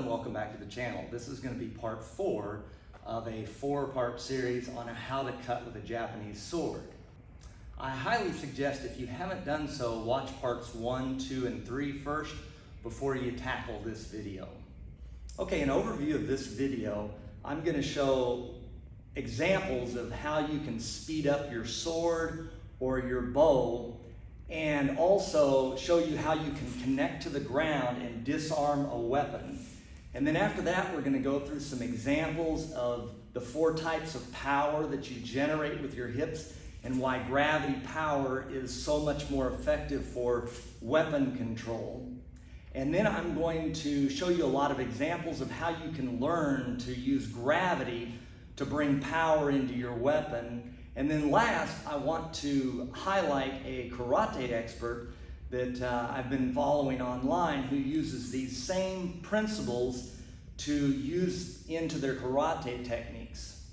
and welcome back to the channel. This is going to be part 4 of a 4-part series on how to cut with a Japanese sword. I highly suggest, if you haven't done so, watch parts 1, 2, and 3 first before you tackle this video. Okay, an overview of this video, I'm going to show examples of how you can speed up your sword or your bow, and also show you how you can connect to the ground and disarm a weapon. And then after that, we're going to go through some examples of the 4 types of power that you generate with your hips and why gravity power is so much more effective for weapon control. And then I'm going to show you a lot of examples of how you can learn to use gravity to bring power into your weapon. And then last, I want to highlight a karate expert that I've been following online who uses these same principles to use into their karate techniques.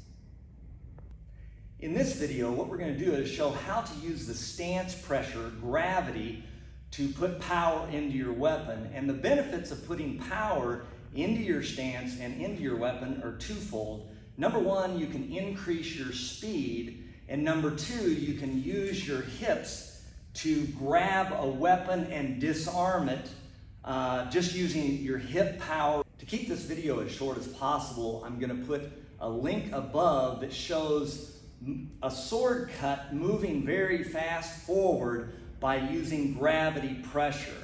In this video, what we're going to do is show how to use the stance pressure, gravity, to put power into your weapon. And the benefits of putting power into your stance and into your weapon are twofold. Number 1, you can increase your speed. And number 2, you can use your hips to grab a weapon and disarm it just using your hip power. To keep this video as short as possible, I'm going to put a link above that shows a sword cut moving very fast forward by using gravity pressure.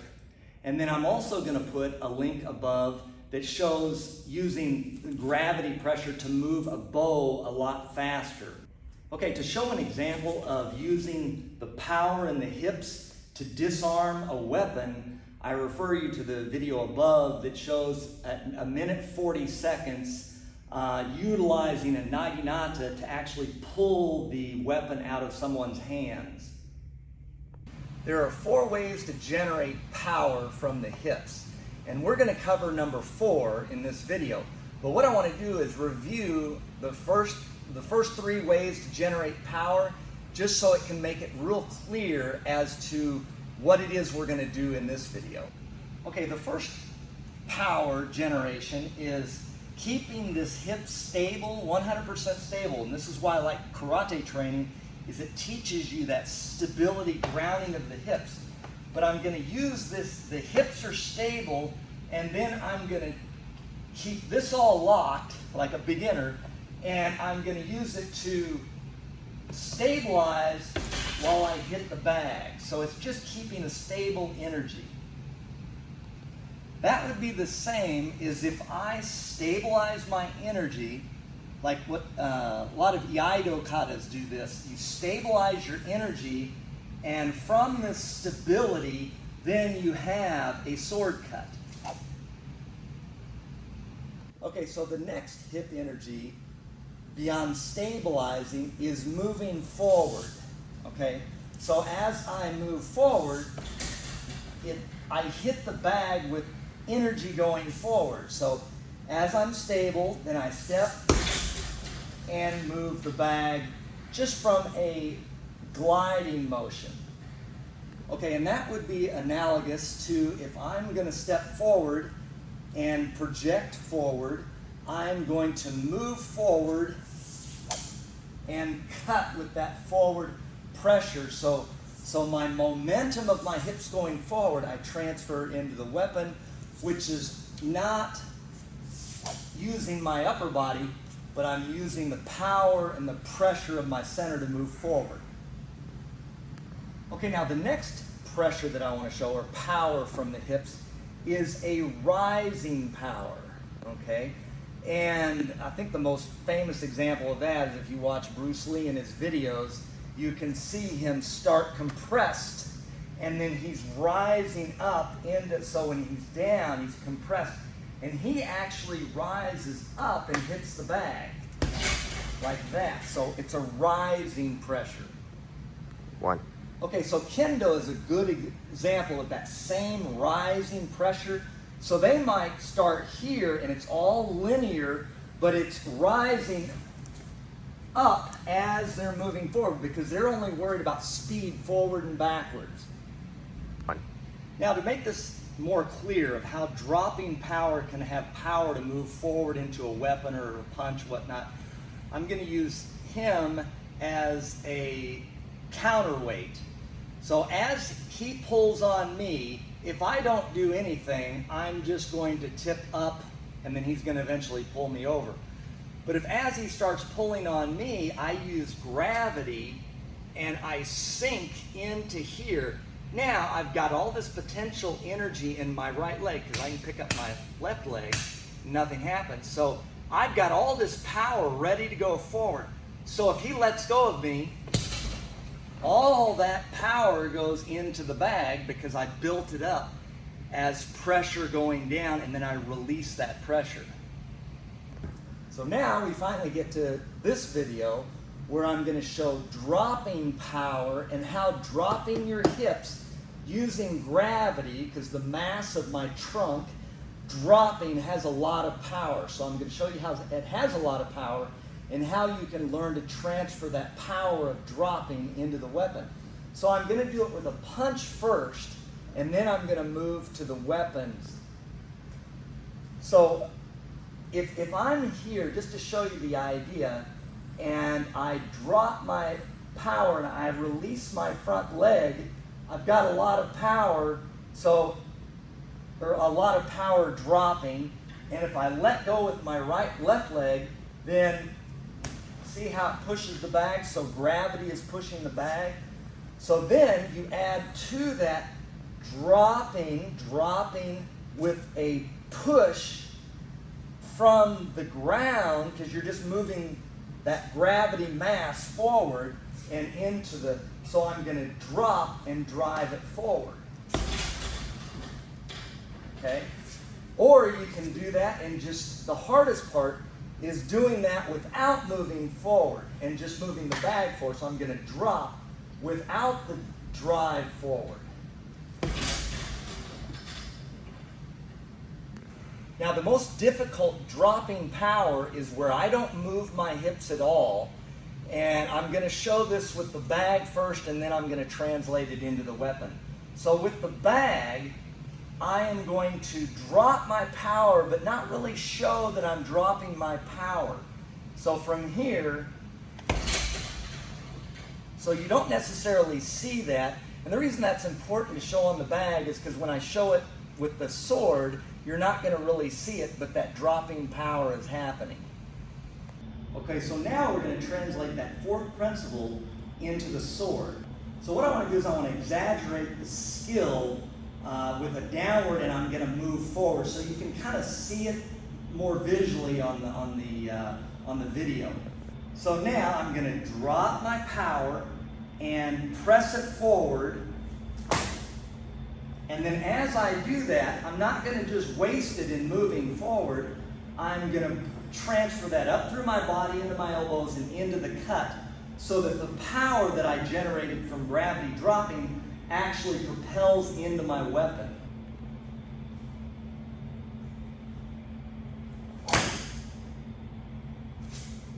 And then I'm also going to put a link above that shows using gravity pressure to move a bow a lot faster. Okay, to show an example of using the power in the hips to disarm a weapon, I refer you to the video above that shows at 1 minute 40 seconds utilizing a naginata to actually pull the weapon out of someone's hands. There are 4 ways to generate power from the hips, and we're going to cover number 4 in this video. But what I want to do is review the first 3 ways to generate power, just so it can make it real clear as to what it is we're going to do in this video. Okay, the first power generation is keeping this hip stable, 100% stable. And this is why I like karate training, is it teaches you that stability, grounding of the hips. But I'm going to use this, the hips are stable, and then I'm going to keep this all locked like a beginner, and I'm going to use it to stabilize while I hit the bag. So it's just keeping a stable energy. That would be the same as if I stabilize my energy, like what a lot of Iaido katas do this. You stabilize your energy, and from this stability, then you have a sword cut. Okay, so the next hip energy beyond stabilizing is moving forward. Okay, so as I move forward, I hit the bag with energy going forward. So as I'm stable, then I step and move the bag just from a gliding motion. Okay, and that would be analogous to if I'm going to step forward and project forward, I'm going to move forward and cut with that forward pressure. So my momentum of my hips going forward, I transfer into the weapon, which is not using my upper body, but I'm using the power and the pressure of my center to move forward. Okay, now the next pressure that I want to show, or power from the hips, is a rising power. Okay? And I think the most famous example of that is if you watch Bruce Lee in his videos, you can see him start compressed, and then he's rising up into, so when he's down, he's compressed, and he actually rises up and hits the bag like that. So it's a rising pressure. 1. Okay, so kendo is a good example of that same rising pressure. So they might start here and it's all linear, but it's rising up as they're moving forward because they're only worried about speed forward and backwards. 1. Now to make this more clear of how dropping power can have power to move forward into a weapon or a punch, whatnot, I'm going to use him as a counterweight. So as he pulls on me, if I don't do anything, I'm just going to tip up and then he's going to eventually pull me over. But if as he starts pulling on me, I use gravity and I sink into here, now I've got all this potential energy in my right leg because I can pick up my left leg, nothing happens. So I've got all this power ready to go forward. So if he lets go of me, all that power goes into the bag because I built it up as pressure going down, and then I release that pressure. So now we finally get to this video where I'm going to show dropping power and how dropping your hips using gravity, because the mass of my trunk, dropping has a lot of power. So I'm going to show you how it has a lot of power and how you can learn to transfer that power of dropping into the weapon. So I'm going to do it with a punch first, and then I'm going to move to the weapons. So if I'm here, just to show you the idea, and I drop my power and I release my front leg, I've got a lot of power, or a lot of power dropping, and if I let go with my left leg, then see how it pushes the bag? So gravity is pushing the bag. So then you add to that dropping with a push from the ground, because you're just moving that gravity mass forward and into the, so I'm going to drop and drive it forward. Okay? Or you can do that, and just the hardest part is doing that without moving forward and just moving the bag forward. So I'm going to drop without the drive forward. Now the most difficult dropping power is where I don't move my hips at all, and I'm going to show this with the bag first, and then I'm going to translate it into the weapon. So with the bag, I am going to drop my power, but not really show that I'm dropping my power. So from here, so you don't necessarily see that, and the reason that's important to show on the bag is because when I show it with the sword, you're not going to really see it, but that dropping power is happening. Okay, so now we're going to translate that fourth principle into the sword. So what I want to do is I want to exaggerate the skill with a downward, and I'm going to move forward, so you can kind of see it more visually on the video. So now I'm going to drop my power and press it forward. And then as I do that, I'm not going to just waste it in moving forward. I'm going to transfer that up through my body, into my elbows, and into the cut, so that the power that I generated from gravity dropping actually propels into my weapon.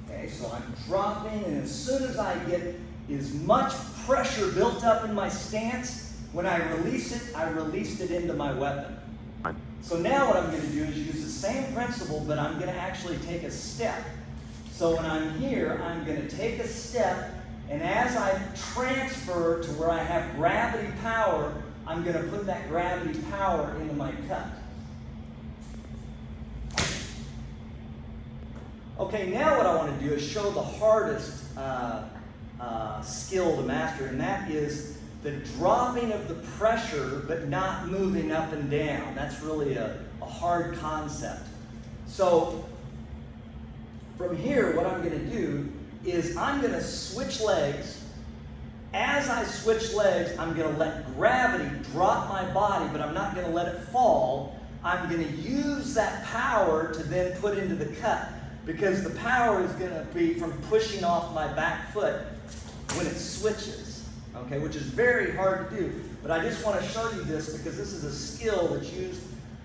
Okay, so I'm dropping, and as soon as I get as much pressure built up in my stance, when I released it into my weapon. So now what I'm going to do is use the same principle, but I'm going to actually take a step. So when I'm here, I'm going to take a step, and as I transfer to where I have gravity power, I'm going to put that gravity power into my cut. Okay, now what I want to do is show the hardest skill to master, and that is the dropping of the pressure but not moving up and down. That's really a hard concept. So from here, what I'm going to do is I'm going to switch legs. As I switch legs, I'm going to let gravity drop my body, but I'm not going to let it fall. I'm going to use that power to then put into the cut, because the power is going to be from pushing off my back foot when it switches. Okay, which is very hard to do, but I just want to show you this because this is a skill that's used,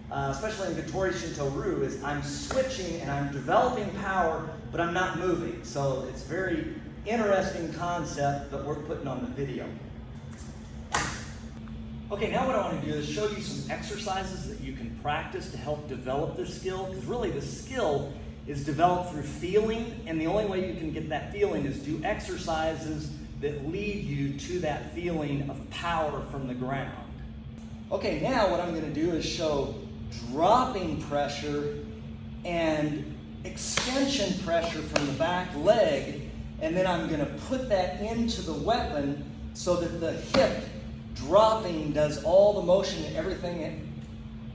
especially in Gattori Shinto-ryu, is I'm switching and I'm developing power, but I'm not moving. So it's a very interesting concept that we're putting on the video. Okay, now what I want to do is show you some exercises that you can practice to help develop this skill, because really the skill is developed through feeling, and the only way you can get that feeling is do exercises that lead you to that feeling of power from the ground. Okay, now what I'm going to do is show dropping pressure and extension pressure from the back leg, and then I'm going to put that into the weapon so that the hip dropping does all the motion and everything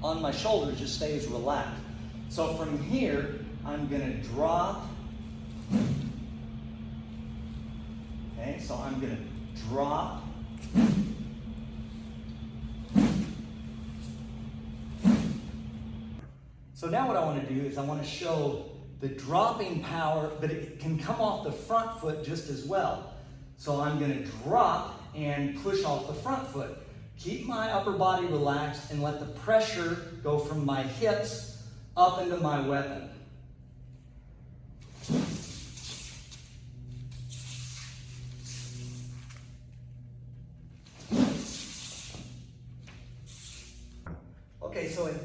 on my shoulders just stays relaxed. So from here, I'm going to drop. Okay, so I'm going to drop. So now what I want to do is I want to show the dropping power, but it can come off the front foot just as well. So I'm going to drop and push off the front foot. Keep my upper body relaxed and let the pressure go from my hips up into my weapon. Okay, so in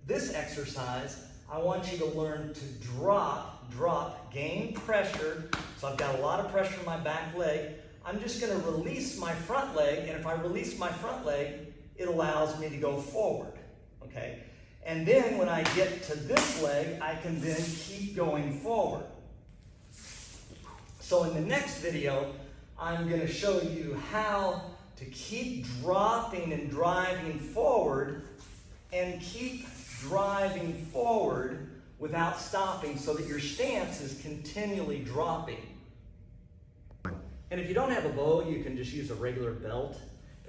this exercise, I want you to learn to drop, gain pressure. So I've got a lot of pressure in my back leg. I'm just going to release my front leg, and if I release my front leg, it allows me to go forward, okay? And then when I get to this leg, I can then keep going forward. So in the next video, I'm going to show you how to keep dropping and driving forward and keep driving forward without stopping so that your stance is continually dropping. And if you don't have a bow, you can just use a regular belt.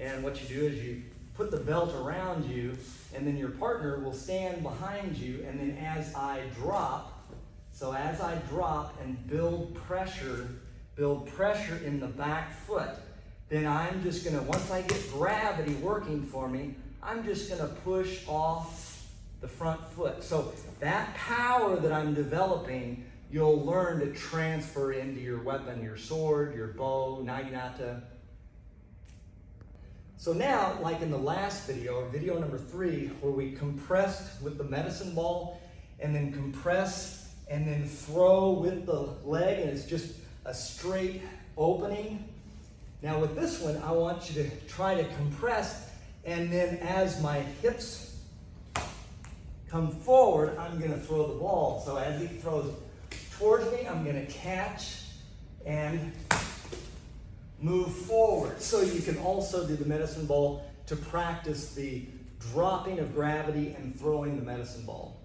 And what you do is you put the belt around you, and then your partner will stand behind you, and then as I drop, so as I drop and build pressure in the back foot, then I'm just gonna, once I get gravity working for me, I'm just gonna push off the front foot. So that power that I'm developing, you'll learn to transfer into your weapon, your sword, your bow, naginata. So now, like in the last video, or video number 3, where we compressed with the medicine ball, and then compress, and then throw with the leg, and it's just a straight opening. Now with this one, I want you to try to compress, and then as my hips come forward, I'm gonna throw the ball. So as he throws towards me, I'm going to catch and move forward. So you can also do the medicine ball to practice the dropping of gravity and throwing the medicine ball.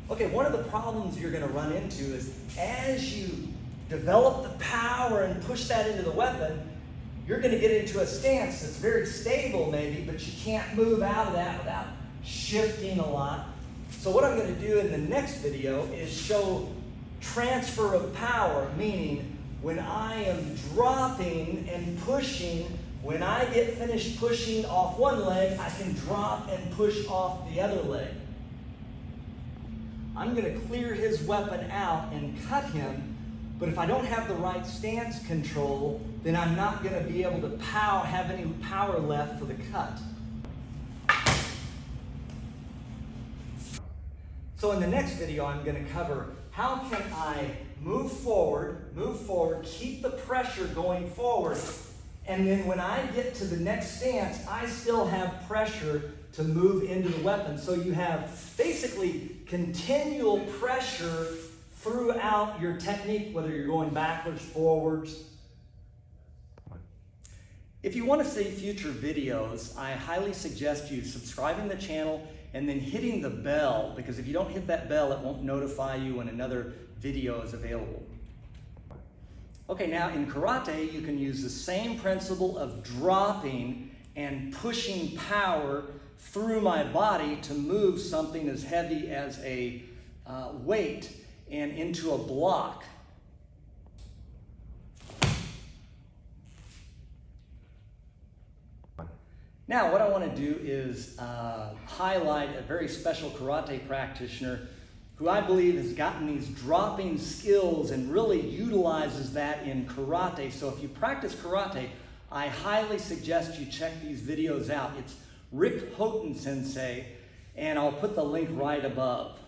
Okay, one of the problems you're going to run into is as you develop the power and push that into the weapon, you're going to get into a stance that's very stable maybe, but you can't move out of that without shifting a lot. So what I'm going to do in the next video is show transfer of power, meaning when I am dropping and pushing, when I get finished pushing off one leg, I can drop and push off the other leg. I'm going to clear his weapon out and cut him, but if I don't have the right stance control, then I'm not going to be able to have any power left for the cut. So in the next video, I'm going to cover how can I move forward, keep the pressure going forward, and then when I get to the next stance, I still have pressure to move into the weapon. So you have basically continual pressure throughout your technique, whether you're going backwards, forwards. If you want to see future videos, I highly suggest you subscribing to the channel and then hitting the bell, because if you don't hit that bell, it won't notify you when another video is available. Okay, now in karate, you can use the same principle of dropping and pushing power through my body to move something as heavy as a weight and into a block. Now, what I want to do is highlight a very special karate practitioner who I believe has gotten these dropping skills and really utilizes that in karate. So if you practice karate, I highly suggest you check these videos out. It's Rick Houghton Sensei, and I'll put the link right above.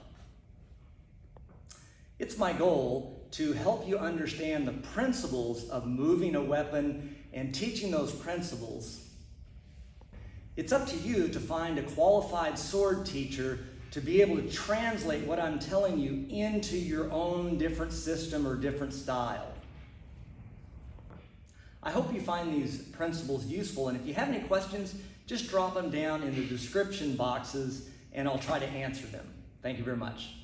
It's my goal to help you understand the principles of moving a weapon and teaching those principles. It's up to you to find a qualified sword teacher to be able to translate what I'm telling you into your own different system or different style. I hope you find these principles useful, and if you have any questions, just drop them down in the description boxes and I'll try to answer them. Thank you very much.